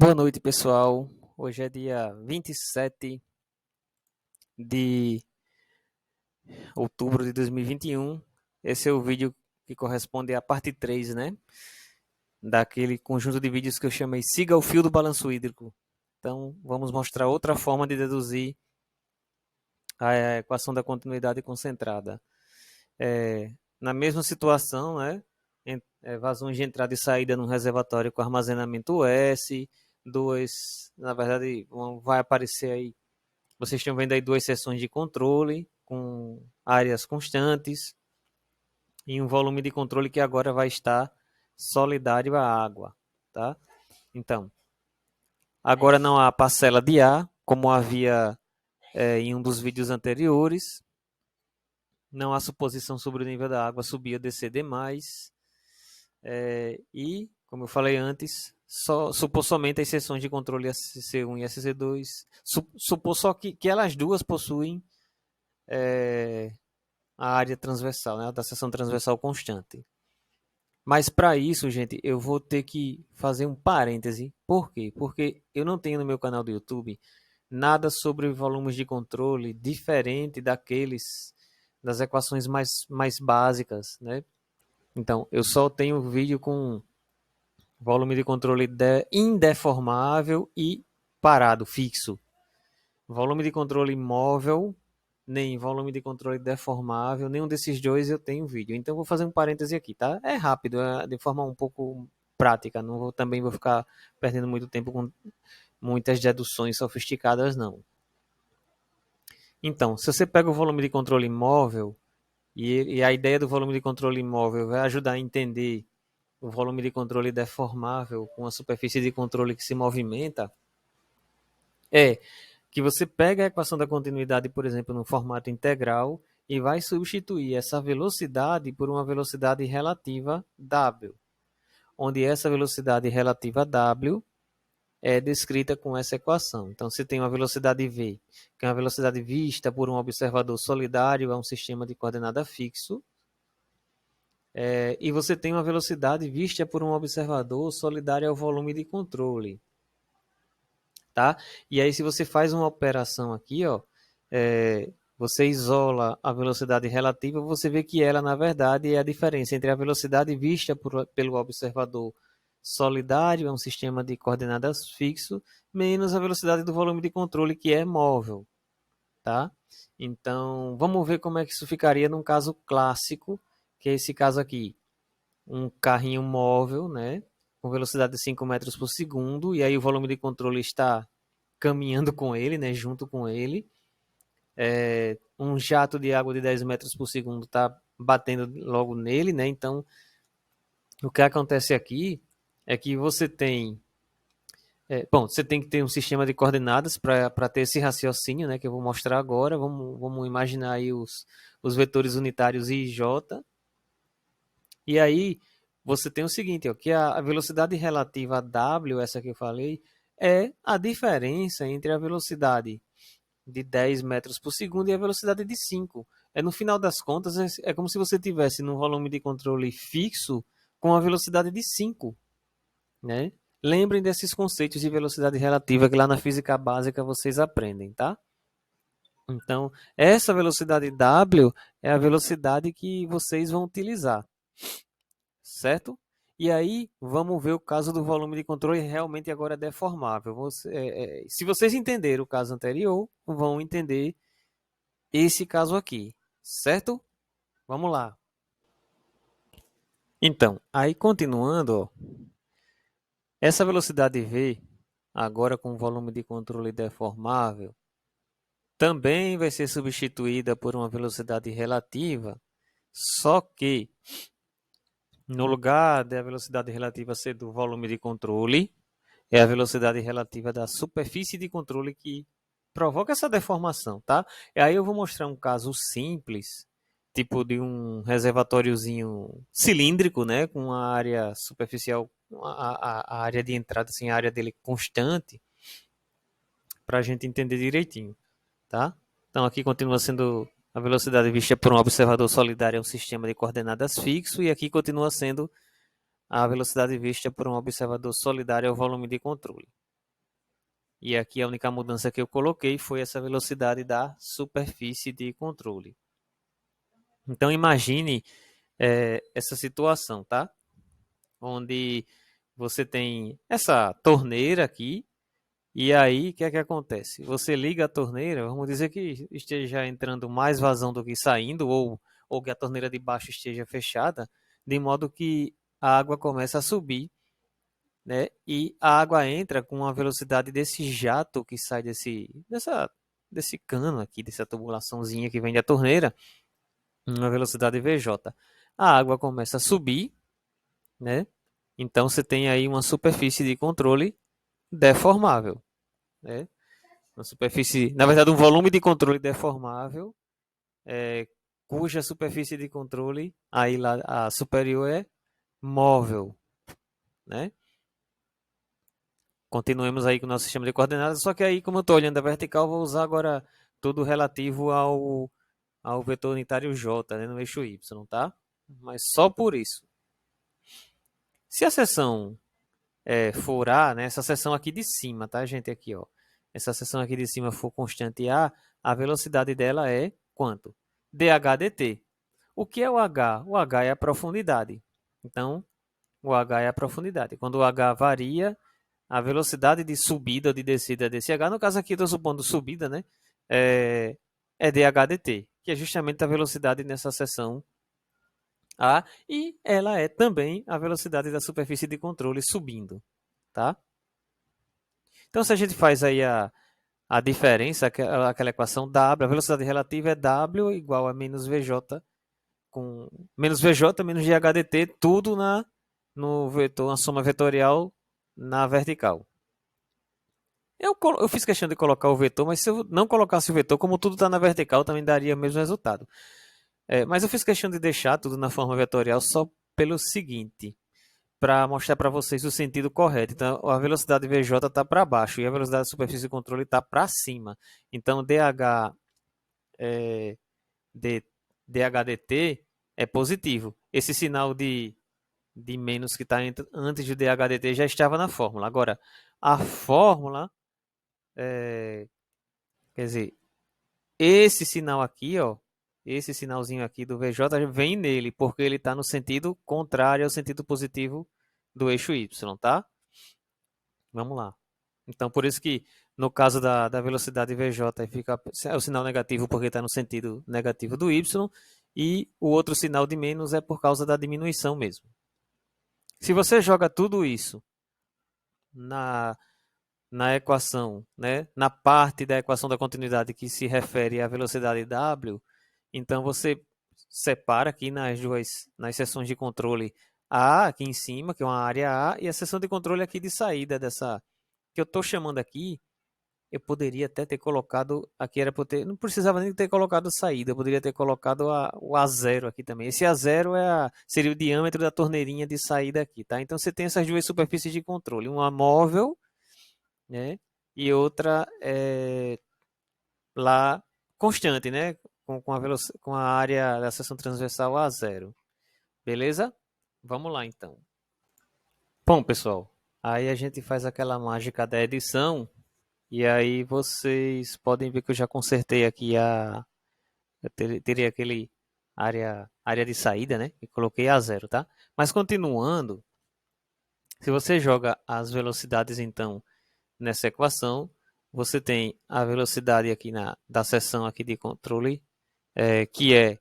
Boa noite, pessoal. Hoje é dia 27 de outubro de 2021. Esse é o vídeo que corresponde à parte 3, né? Daquele conjunto de vídeos que eu chamei Siga o Fio do Balanço Hídrico. Então, vamos mostrar outra forma de deduzir a equação da continuidade concentrada. Na mesma situação, né? Vazões de entrada e saída num reservatório com armazenamento S, na verdade, vai aparecer aí. Vocês estão vendo aí duas seções de controle com áreas constantes e um volume de controle que agora vai estar solidário à água, tá? Então, agora não há parcela de ar, como havia em um dos vídeos anteriores. Não há suposição sobre o nível da água subir ou descer demais. E, como eu falei antes, supor somente as seções de controle SC1 e SC2. Supor só que elas duas possuem a área transversal, né, da seção transversal constante. Mas para isso, gente, eu vou ter que fazer um parêntese. Por quê? Porque eu não tenho no meu canal do YouTube nada sobre volumes de controle diferente daqueles das equações mais básicas, né? Então, eu só tenho vídeo com volume de controle indeformável e parado, fixo. Volume de controle móvel, nem volume de controle deformável, nenhum desses dois eu tenho vídeo. Então, vou fazer um parêntese aqui, tá? É rápido, de forma um pouco prática. Também vou ficar perdendo muito tempo com muitas deduções sofisticadas, não. Então, se você pega o volume de controle móvel, e a ideia do volume de controle móvel vai ajudar a entender o volume de controle deformável com a superfície de controle que se movimenta, é que você pega a equação da continuidade, por exemplo, no formato integral e vai substituir essa velocidade por uma velocidade relativa W, onde essa velocidade relativa W é descrita com essa equação. Então, você tem uma velocidade V, que é uma velocidade vista por um observador solidário a um sistema de coordenada fixo, e você tem uma velocidade vista por um observador solidário ao volume de controle. Tá? E aí, se você faz uma operação aqui, ó, você isola a velocidade relativa, você vê que ela, na verdade, é a diferença entre a velocidade vista pelo observador solidário, é um sistema de coordenadas fixo, menos a velocidade do volume de controle, que é móvel. Tá? Então, vamos ver como é que isso ficaria num caso clássico, que é esse caso aqui. Um carrinho móvel, né, com velocidade de 5 metros por segundo, e aí o volume de controle está caminhando com ele, né, junto com ele. Um jato de água de 10 metros por segundo está batendo logo nele, né? Então, o que acontece aqui é que você tem você tem que ter um sistema de coordenadas para ter esse raciocínio, né, que eu vou mostrar agora. Vamos imaginar aí os vetores unitários I e J. E aí você tem o seguinte, ó, que a velocidade relativa a W, essa que eu falei, é a diferença entre a velocidade de 10 metros por segundo e a velocidade de 5. No final das contas, é como se você tivesse num volume de controle fixo com a velocidade de 5, né? Lembrem desses conceitos de velocidade relativa que lá na física básica vocês aprendem, tá? Então, essa velocidade W é a velocidade que vocês vão utilizar, certo? E aí, vamos ver o caso do volume de controle realmente agora deformável. Se vocês entenderam o caso anterior, vão entender esse caso aqui, certo? Vamos lá. Então, aí continuando, ó, essa velocidade V, agora com volume de controle deformável, também vai ser substituída por uma velocidade relativa, só que no lugar da velocidade relativa ser do volume de controle, é a velocidade relativa da superfície de controle que provoca essa deformação, tá? E aí eu vou mostrar um caso simples, tipo de um reservatóriozinho cilíndrico, né, com a área superficial, a área de entrada, assim, a área dele constante, para a gente entender direitinho, tá? Então aqui continua sendo a velocidade vista por um observador solidário a um sistema de coordenadas fixo, e aqui continua sendo a velocidade vista por um observador solidário ao volume de controle. E aqui a única mudança que eu coloquei foi essa velocidade da superfície de controle. Então imagine essa situação, tá? Onde você tem essa torneira aqui, e aí o que é que acontece? Você liga a torneira, vamos dizer que esteja entrando mais vazão do que saindo, ou que a torneira de baixo esteja fechada, de modo que a água começa a subir, né? E a água entra com a velocidade desse jato que sai desse cano aqui, dessa tubulaçãozinha que vem da torneira, uma velocidade VJ. A água começa a subir, né? Então você tem aí uma superfície de controle deformável, né? Uma superfície, na verdade, um volume de controle deformável, cuja superfície de controle, aí lá a superior é móvel, né? Continuemos aí com o nosso sistema de coordenadas, só que aí, como eu estou olhando a vertical, vou usar agora tudo relativo ao vetor unitário J, né, no eixo Y, tá? Mas só por isso. Se a seção for A, né, essa seção aqui de cima, tá, gente? Aqui, ó. Essa seção aqui de cima for constante a velocidade dela é quanto? dH dt. O que é o H? O H é a profundidade. Então, o H é a profundidade. Quando o H varia, a velocidade de subida ou de descida desse H, no caso aqui estou supondo subida, né? É dH dt, que é justamente a velocidade nessa seção A, e ela é também a velocidade da superfície de controle subindo, tá? Então, se a gente faz aí a diferença, aquela equação W, a velocidade relativa é W igual a menos VJ, com menos VJ menos dHdt, tudo no vetor, uma soma vetorial na vertical. Eu fiz questão de colocar o vetor, mas se eu não colocasse o vetor, como tudo está na vertical, também daria o mesmo resultado. Mas eu fiz questão de deixar tudo na forma vetorial só pelo seguinte, para mostrar para vocês o sentido correto. Então, a velocidade VJ está para baixo e a velocidade da superfície de controle está para cima. Então, é, DHDT é positivo. Esse sinal de menos que está antes do DHDT já estava na fórmula. Agora, a fórmula, quer dizer, esse sinal aqui, ó, esse sinalzinho aqui do VJ vem nele, porque ele está no sentido contrário ao sentido positivo do eixo Y, tá? Vamos lá. Então, por isso que no caso da velocidade VJ fica o sinal negativo porque está no sentido negativo do Y, e o outro sinal de menos é por causa da diminuição mesmo. Se você joga tudo isso na, na equação, né, na parte da equação da continuidade que se refere à velocidade W, então você separa aqui nas seções de controle A, aqui em cima, que é uma área A, e a seção de controle aqui de saída dessa, que eu estou chamando aqui. Eu poderia até ter colocado, aqui era para ter, não precisava nem ter colocado saída, eu poderia ter colocado o A0 aqui também. Esse A0 seria o diâmetro da torneirinha de saída aqui, tá? Então você tem essas duas superfícies de controle, uma móvel, né? E outra lá constante, né? Com a área da seção transversal A0. Beleza? Vamos lá então. Bom, pessoal, aí a gente faz aquela mágica da edição. E aí vocês podem ver que eu já consertei aqui eu teria aquele área de saída, né? E coloquei a zero, tá? Mas continuando, se você joga as velocidades então nessa equação, você tem a velocidade aqui da seção aqui de controle, que é,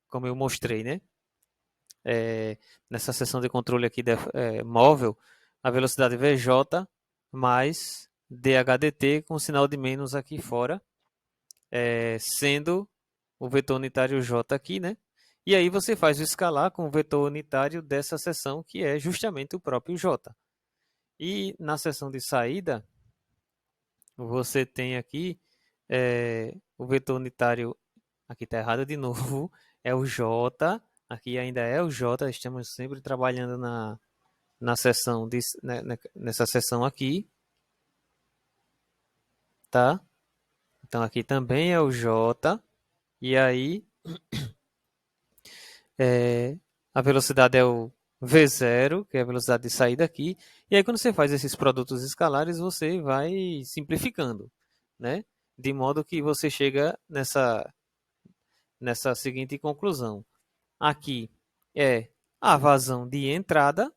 como eu mostrei, né? Nessa seção de controle aqui móvel, a velocidade VJ mais dHdt com sinal de menos aqui fora, sendo o vetor unitário J aqui, né? E aí você faz o escalar com o vetor unitário dessa seção, que é justamente o próprio J. E na seção de saída, você tem aqui o vetor unitário, aqui está errado de novo, é o J, aqui ainda é o J, estamos sempre trabalhando na seção, nessa seção aqui, tá? Então aqui também é o J, e aí a velocidade é o V0, que é a velocidade de saída aqui. E aí, quando você faz esses produtos escalares, você vai simplificando, né? De modo que você chega nessa seguinte conclusão. Aqui é a vazão de entrada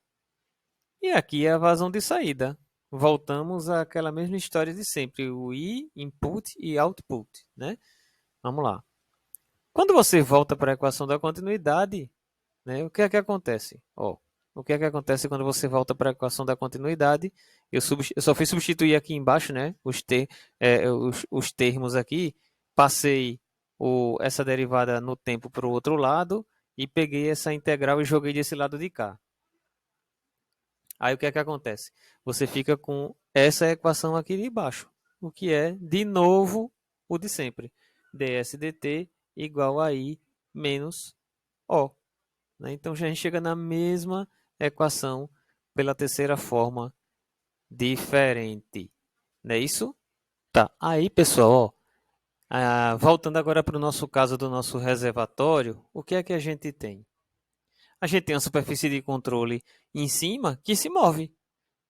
e aqui é a vazão de saída. Voltamos àquela mesma história de sempre, o input e output, né? Vamos lá. Quando você volta para a equação da continuidade, né, o que é que acontece? Ó, o que é que acontece quando você volta para a equação da continuidade? Eu só fui substituir aqui embaixo, né, os termos aqui, passei essa derivada no tempo para o outro lado e peguei essa integral e joguei desse lado de cá. Aí o que é que acontece? Você fica com essa equação aqui de baixo, o que é, de novo, o de sempre. ds dt igual a i menos o. Né? Então, já a gente chega na mesma equação pela terceira forma diferente. Não é isso? Tá. Aí, pessoal, ó, voltando agora para o nosso caso do nosso reservatório, o que é que a gente tem? A gente tem uma superfície de controle em cima que se move,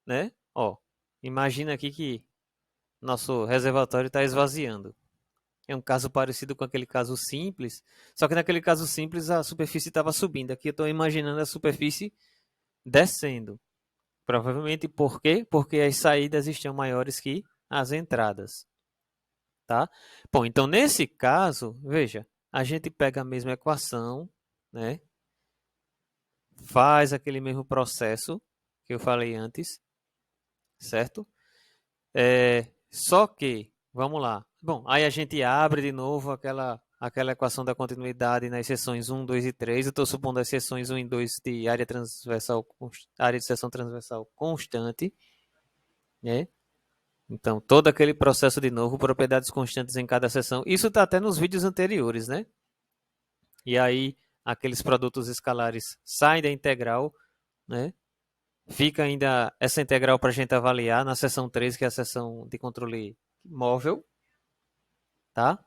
né? Ó, imagina aqui que nosso reservatório está esvaziando. É um caso parecido com aquele caso simples, só que naquele caso simples a superfície estava subindo. Aqui eu estou imaginando a superfície descendo. Provavelmente por quê? Porque as saídas estão maiores que as entradas, tá? Bom, então nesse caso, veja, a gente pega a mesma equação, né? Faz aquele mesmo processo que eu falei antes, certo? Só que, vamos lá. Bom, aí a gente abre de novo aquela equação da continuidade nas seções 1, 2 e 3. Eu estou supondo as seções 1 e 2 de área transversal, área de seção transversal constante, né? Então, todo aquele processo de novo, propriedades constantes em cada seção. Isso está até nos vídeos anteriores, né? E aí, aqueles produtos escalares saem da integral, né? Fica ainda essa integral para a gente avaliar na seção 3, que é a seção de controle móvel, tá?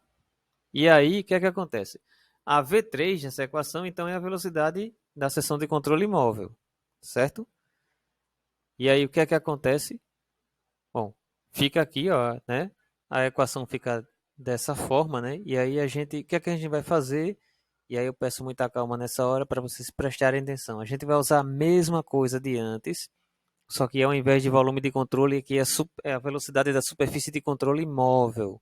E aí, o que é que acontece? A V3 nessa equação, então, é a velocidade da seção de controle móvel, certo? E aí, o que é que acontece? Bom, fica aqui, ó, né? A equação fica dessa forma, né? E aí o que é que a gente vai fazer? E aí eu peço muita calma nessa hora para vocês prestarem atenção. A gente vai usar a mesma coisa de antes, só que ao invés de volume de controle, aqui é a velocidade da superfície de controle móvel,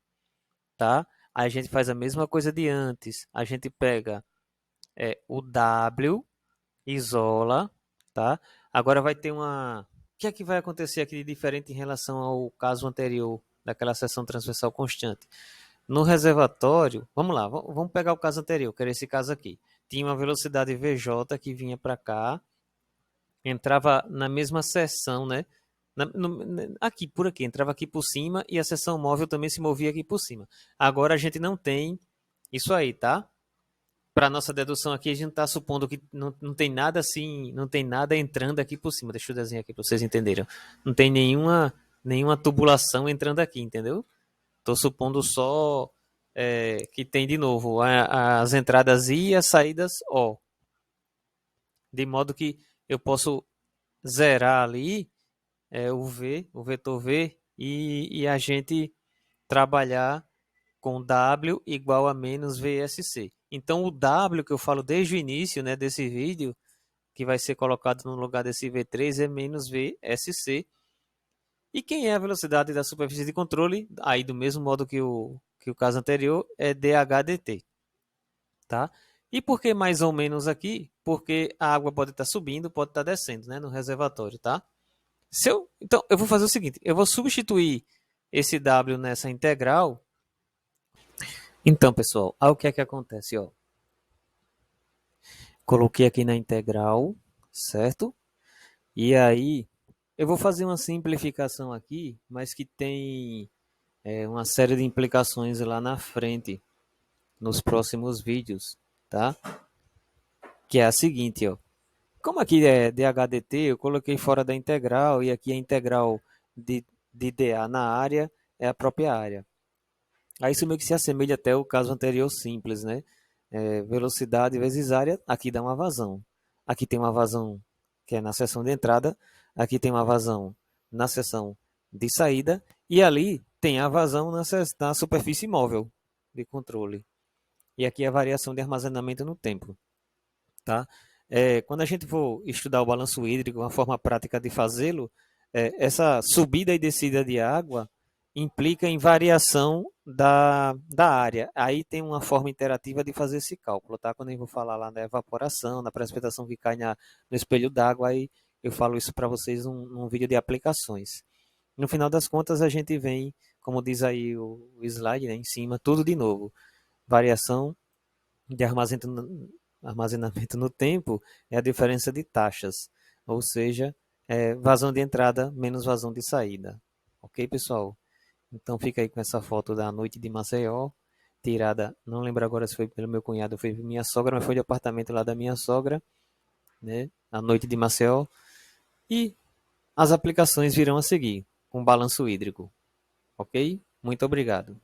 tá? Aí a gente faz a mesma coisa de antes. A gente pega o W, isola, tá? Agora vai ter uma... O que é que vai acontecer aqui de diferente em relação ao caso anterior, daquela seção transversal constante? No reservatório, vamos lá, vamos pegar o caso anterior, que era esse caso aqui. Tinha uma velocidade VJ que vinha para cá, entrava na mesma seção, né? Aqui, por aqui, entrava aqui por cima e a seção móvel também se movia aqui por cima. Agora a gente não tem isso aí, tá? Para nossa dedução aqui, a gente está supondo que não tem nada assim, não tem nada entrando aqui por cima. Deixa eu desenhar aqui para vocês entenderem. Não tem nenhuma tubulação entrando aqui, entendeu? Estou supondo só que tem de novo as entradas I e as saídas O. De modo que eu posso zerar ali o vetor V, e a gente trabalhar com W igual a menos VSC. Então, o W que eu falo desde o início, né, desse vídeo, que vai ser colocado no lugar desse V3, é menos VSC. E quem é a velocidade da superfície de controle? Aí, do mesmo modo que o caso anterior, é dHdt. Tá? E por que mais ou menos aqui? Porque a água pode estar subindo, pode estar descendo, né, no reservatório, tá? Então, eu vou fazer o seguinte, eu vou substituir esse W nessa integral. Então, pessoal, olha o que é que acontece, ó. Coloquei aqui na integral, certo? E aí, eu vou fazer uma simplificação aqui, mas que tem uma série de implicações lá na frente, nos próximos vídeos, tá? Que é a seguinte, ó. Como aqui é dHdt, eu coloquei fora da integral, e aqui a integral de dA na área é a própria área. Aí isso meio que se assemelha até o caso anterior simples, né? Velocidade vezes área, aqui dá uma vazão. Aqui tem uma vazão que é na seção de entrada, aqui tem uma vazão na seção de saída, e ali tem a vazão na superfície móvel de controle. E aqui a variação de armazenamento no tempo. Tá? Quando a gente for estudar o balanço hídrico, uma forma prática de fazê-lo, essa subida e descida de água implica em variação da área. Aí tem uma forma interativa de fazer esse cálculo, tá? Quando eu vou falar lá da evaporação, na precipitação que cai no espelho d'água, aí eu falo isso para vocês num vídeo de aplicações. No final das contas, a gente vem, como diz aí o slide, né, em cima, tudo de novo. Variação de armazenamento no tempo é a diferença de taxas, ou seja, vazão de entrada menos vazão de saída. Ok, pessoal? Então fica aí com essa foto da noite de Maceió, tirada, não lembro agora se foi pelo meu cunhado ou foi pela minha sogra, mas foi de apartamento lá da minha sogra, né? A noite de Maceió. E as aplicações virão a seguir, com balanço hídrico. Ok? Muito obrigado.